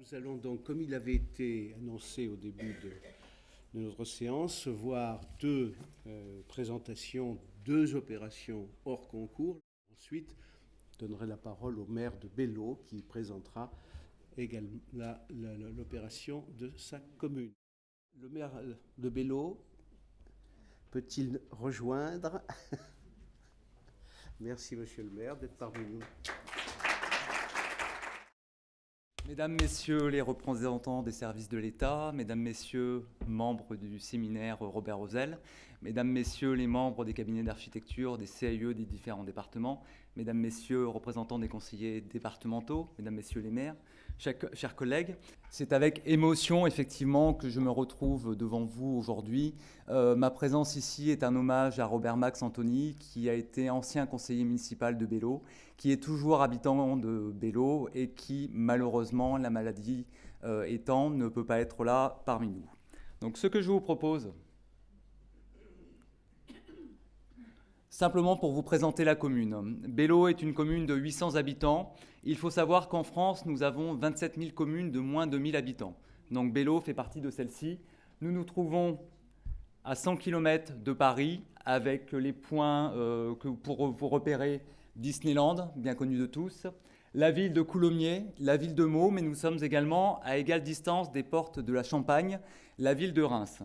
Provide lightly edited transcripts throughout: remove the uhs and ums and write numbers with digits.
Nous allons donc, comme il avait été annoncé au début de notre séance, voir deux présentations, deux opérations hors concours. Ensuite, je donnerai la parole au maire de Bello qui présentera également l'opération de sa commune. Le maire de Bello peut-il rejoindre? Merci, monsieur le maire, d'être parmi nous. Mesdames, Messieurs les représentants des services de l'État, Mesdames, Messieurs, membres du séminaire Robert Rosel, Mesdames, Messieurs les membres des cabinets d'architecture, des CAIE des différents départements, Mesdames, Messieurs, représentants des conseillers départementaux, Mesdames, Messieurs les maires, chers collègues, c'est avec émotion effectivement que je me retrouve devant vous aujourd'hui. Ma présence ici est un hommage à Robert Max Antony, qui a été ancien conseiller municipal de Bello, qui est toujours habitant de Bello et qui, malheureusement, la maladie étant, ne peut pas être là parmi nous. Donc ce que je vous propose, simplement pour vous présenter la commune. Bello est une commune de 800 habitants. Il faut savoir qu'en France, nous avons 27 000 communes de moins de 1000 habitants. Donc Bello fait partie de celle-ci. Nous nous trouvons à 100 km de Paris, avec les points que pour vous repérer, Disneyland, bien connu de tous, la ville de Coulommiers, la ville de Meaux, mais nous sommes également à égale distance des portes de la Champagne, la ville de Reims.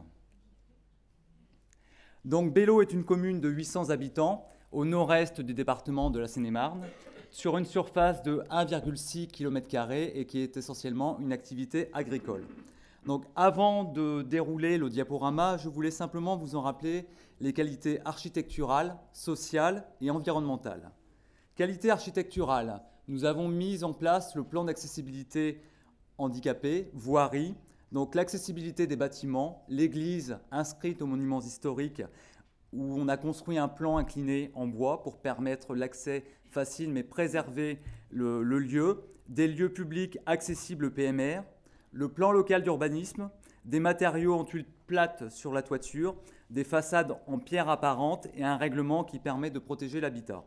Donc Bello est une commune de 800 habitants au nord-est du département de la Seine-et-Marne, sur une surface de 1,6 km² et qui est essentiellement une activité agricole. Donc avant de dérouler le diaporama, je voulais simplement vous en rappeler les qualités architecturales, sociales et environnementales. Qualité architecturale, nous avons mis en place le plan d'accessibilité handicapée, voirie, donc l'accessibilité des bâtiments, l'église inscrite aux monuments historiques où on a construit un plan incliné en bois pour permettre l'accès facile mais préserver le lieu, des lieux publics accessibles PMR, le plan local d'urbanisme, des matériaux en tuiles plates sur la toiture, des façades en pierre apparente et un règlement qui permet de protéger l'habitat.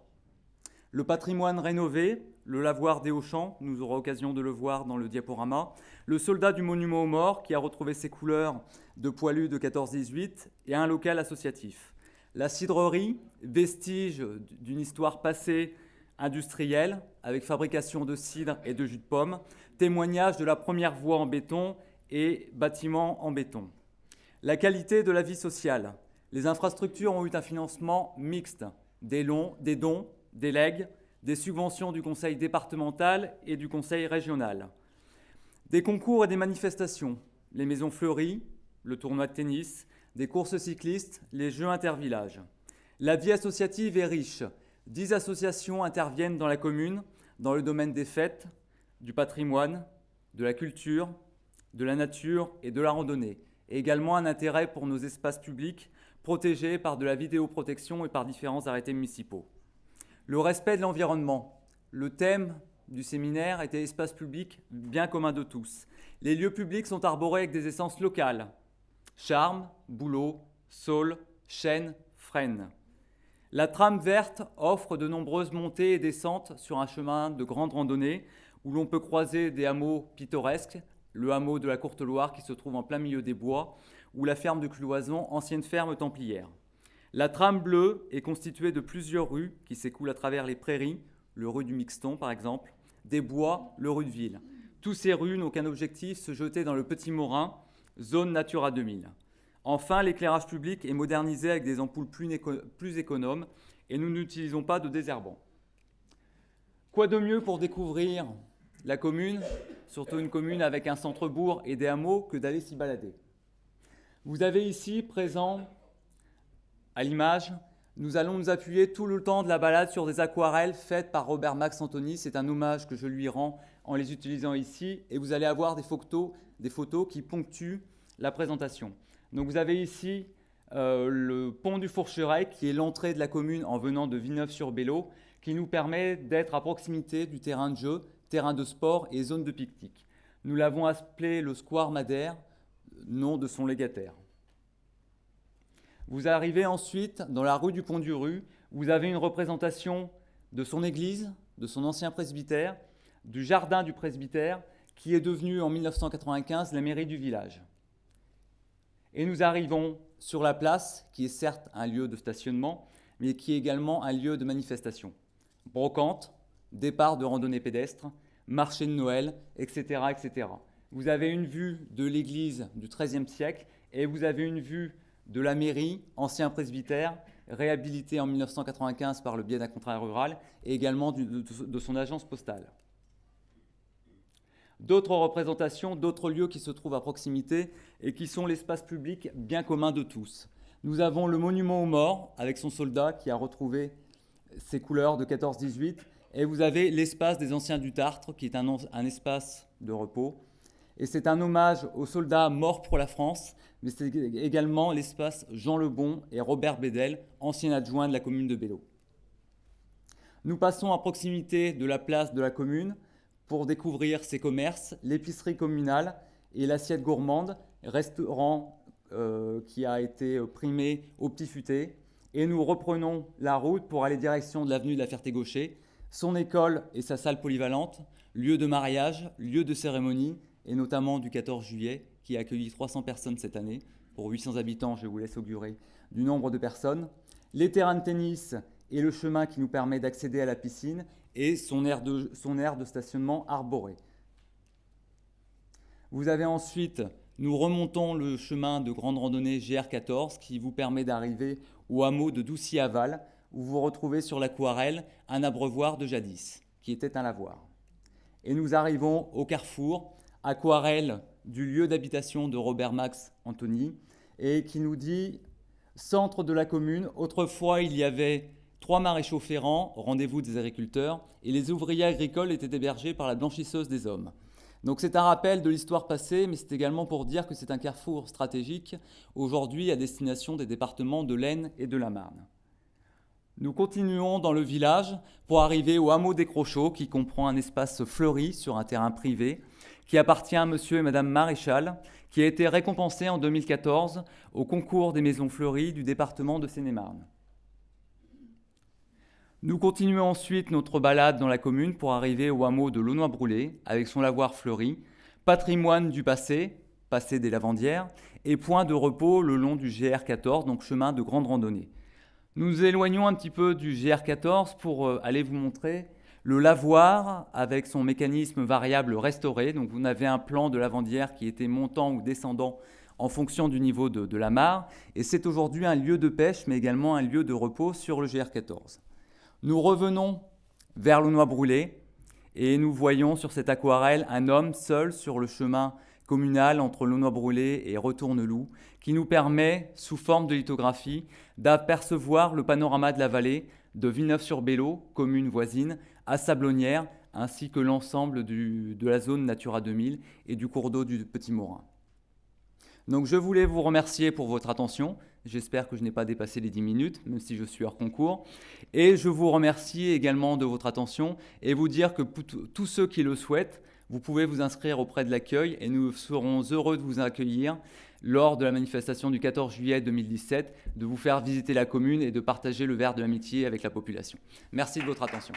Le patrimoine rénové, le lavoir des Auchamps, nous aurons l'occasion de le voir dans le diaporama, le soldat du monument aux morts qui a retrouvé ses couleurs de poilu de 14-18 et un local associatif. La cidrerie, vestige d'une histoire passée industrielle avec fabrication de cidre et de jus de pomme, témoignage de la première voie en béton et bâtiments en béton. La qualité de la vie sociale. Les infrastructures ont eu un financement mixte, des dons, des legs, des subventions du conseil départemental et du conseil régional. Des concours et des manifestations, les maisons fleuries, le tournoi de tennis, des courses cyclistes, les jeux intervillages. La vie associative est riche. 10 associations interviennent dans la commune, dans le domaine des fêtes, du patrimoine, de la culture, de la nature et de la randonnée. Et également un intérêt pour nos espaces publics protégés par de la vidéoprotection et par différents arrêtés municipaux. Le respect de l'environnement. Le thème du séminaire était espace public bien commun de tous. Les lieux publics sont arborés avec des essences locales. Charme, bouleau, saule, chêne, frêne. La trame verte offre de nombreuses montées et descentes sur un chemin de grande randonnée où l'on peut croiser des hameaux pittoresques, le hameau de la Courte-Loire qui se trouve en plein milieu des bois, ou la ferme de Cloison, ancienne ferme templière. La trame bleue est constituée de plusieurs rues qui s'écoulent à travers les prairies, le rue du Mixton par exemple, des bois, le rue de Ville. Tous ces rues n'ont qu'un objectif, se jeter dans le Petit Morin, zone Natura 2000. Enfin, l'éclairage public est modernisé avec des ampoules plus économes et nous n'utilisons pas de désherbants. Quoi de mieux pour découvrir la commune, surtout une commune avec un centre-bourg et des hameaux, que d'aller s'y balader. Vous avez ici présent, à l'image, nous allons nous appuyer tout le temps de la balade sur des aquarelles faites par Robert Max Antony. C'est un hommage que je lui rends en les utilisant ici et vous allez avoir des photos qui ponctuent la présentation. Donc vous avez ici le pont du Fourcheret qui est l'entrée de la commune en venant de Villeneuve-sur-Bello qui nous permet d'être à proximité du terrain de jeu, terrain de sport et zone de pique-nique. Nous l'avons appelé le Square Madère, nom de son légataire. Vous arrivez ensuite dans la rue du Pont-du-Rue, vous avez une représentation de son église, de son ancien presbytère, du jardin du presbytère, qui est devenue en 1995 la mairie du village. Et nous arrivons sur la place, qui est certes un lieu de stationnement, mais qui est également un lieu de manifestation. Brocante, départ de randonnée pédestre, marché de Noël, etc., etc. Vous avez une vue de l'église du XIIIe siècle et vous avez une vue de la mairie, ancien presbytère, réhabilité en 1995 par le biais d'un contrat rural et également de son agence postale. D'autres représentations, d'autres lieux qui se trouvent à proximité et qui sont l'espace public bien commun de tous. Nous avons le monument aux morts avec son soldat qui a retrouvé ses couleurs de 14-18 et vous avez l'espace des anciens du Tartre qui est un espace de repos. Et c'est un hommage aux soldats morts pour la France, mais c'est également l'espace Jean Lebon et Robert Bédel, anciens adjoints de la commune de Bello. Nous passons à proximité de la place de la commune pour découvrir ses commerces, l'épicerie communale et l'assiette gourmande, restaurant qui a été primé au Petit Futé. Et nous reprenons la route pour aller direction de l'avenue de la Ferté-Gaucher, son école et sa salle polyvalente, lieu de mariage, lieu de cérémonie, et notamment du 14 juillet, qui a accueilli 300 personnes cette année. Pour 800 habitants, je vous laisse augurer du nombre de personnes. Les terrains de tennis et le chemin qui nous permet d'accéder à la piscine et son aire de stationnement arboré. Vous avez ensuite, nous remontons le chemin de grande randonnée GR14 qui vous permet d'arriver au hameau de Doucy-Aval, où vous retrouvez sur l'aquarelle un abreuvoir de jadis, qui était un lavoir. Et nous arrivons au carrefour, aquarelle du lieu d'habitation de Robert Max Anthony, et qui nous dit « Centre de la commune, autrefois il y avait 3 maréchaux ferrants, rendez-vous des agriculteurs, et les ouvriers agricoles étaient hébergés par la blanchisseuse des hommes. » Donc c'est un rappel de l'histoire passée, mais c'est également pour dire que c'est un carrefour stratégique, aujourd'hui à destination des départements de l'Aisne et de la Marne. Nous continuons dans le village pour arriver au hameau des Crochots, qui comprend un espace fleuri sur un terrain privé, qui appartient à monsieur et madame Maréchal, qui a été récompensé en 2014 au concours des maisons fleuries du département de Seine-et-Marne. Nous continuons ensuite notre balade dans la commune pour arriver au hameau de Launoy-Brûlé, avec son lavoir fleuri, patrimoine du passé des lavandières, et point de repos le long du GR14, donc chemin de grande randonnée. Nous nous éloignons un petit peu du GR14 pour aller vous montrer le lavoir avec son mécanisme variable restauré. Donc vous avez un plan de lavandière qui était montant ou descendant en fonction du niveau de la mare. Et c'est aujourd'hui un lieu de pêche, mais également un lieu de repos sur le GR14. Nous revenons vers Launoy-Brûlé et nous voyons sur cette aquarelle un homme seul sur le chemin communal entre Launoy-Brûlé et Retourneloup, qui nous permet, sous forme de lithographie, d'apercevoir le panorama de la vallée de Villeneuve-sur-Bello, commune voisine, à Sablonnières, ainsi que l'ensemble de la zone Natura 2000 et du cours d'eau du Petit Morin. Donc je voulais vous remercier pour votre attention. J'espère que je n'ai pas dépassé les 10 minutes, même si je suis hors concours. Et je vous remercie également de votre attention et vous dire que pour tous ceux qui le souhaitent, vous pouvez vous inscrire auprès de l'accueil et nous serons heureux de vous accueillir lors de la manifestation du 14 juillet 2017, de vous faire visiter la commune et de partager le verre de l'amitié avec la population. Merci de votre attention.